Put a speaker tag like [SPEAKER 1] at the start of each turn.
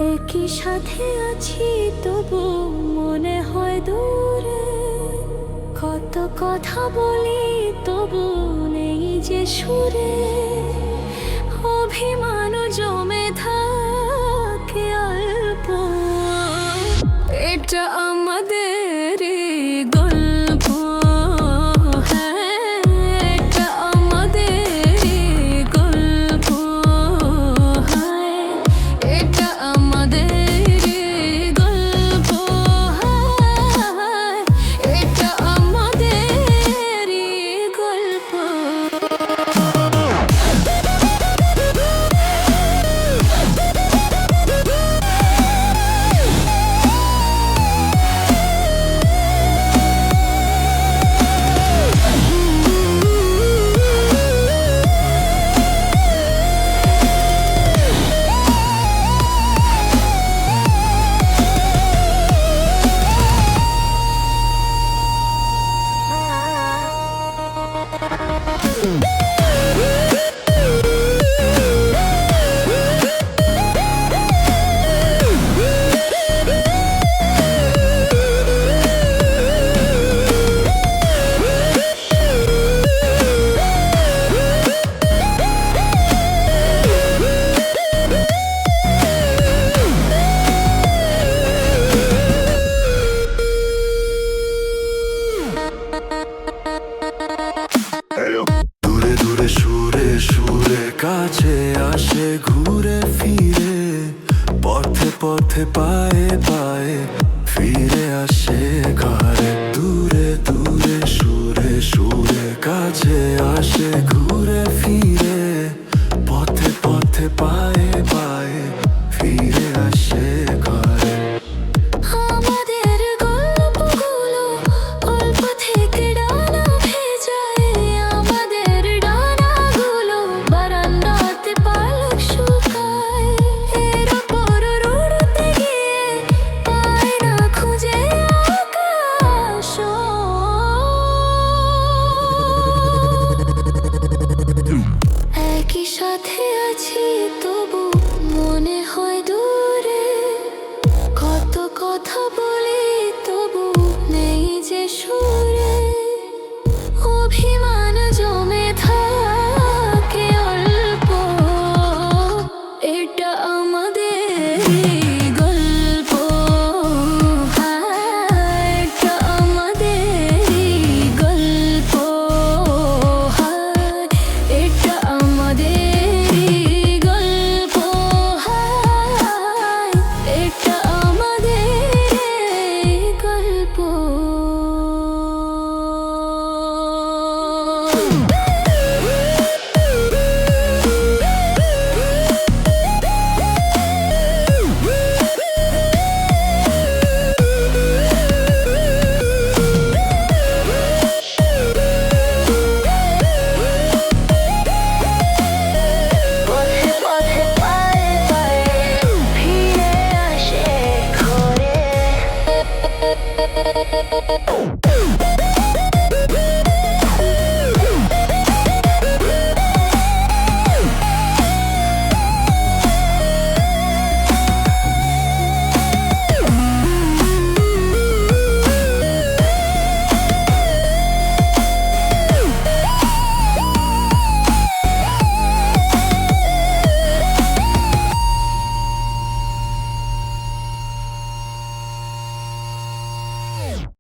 [SPEAKER 1] একই সাথে আছি তবু মনে হয় দূরে, কত কথা বলি তবু নেই যে সুরে, অভিমান জমে থাকে অল্প। এটা আমাদের গল্প, হ্যাঁ এটা আমাদের গল্প, হ্যাঁ এটা আমাদের গল্প, হ্যাঁ এটা আমাদের গল্প।
[SPEAKER 2] দূরে দূরে সুরে সুরে কাছে আসে ঘুরে ফিরে, পথে পথে পায়ে পায়ে ফিরে আসে ঘরে। দূরে দূরে সুরে সুরে কাছে আসে ঘুরে ফিরে, পথে পথে পায়ে পায়ে ফিরে আসে ঘরে।
[SPEAKER 1] আমাদের গল্পগুলো অল্প থেকে ডানা ভেজায়, আমাদের ডানাগুলো বারান্দাতে পালক শুকায়। এর ওপর উড়তে গিয়ে পায় না খুঁজে আকাশ। একই সাথে আছি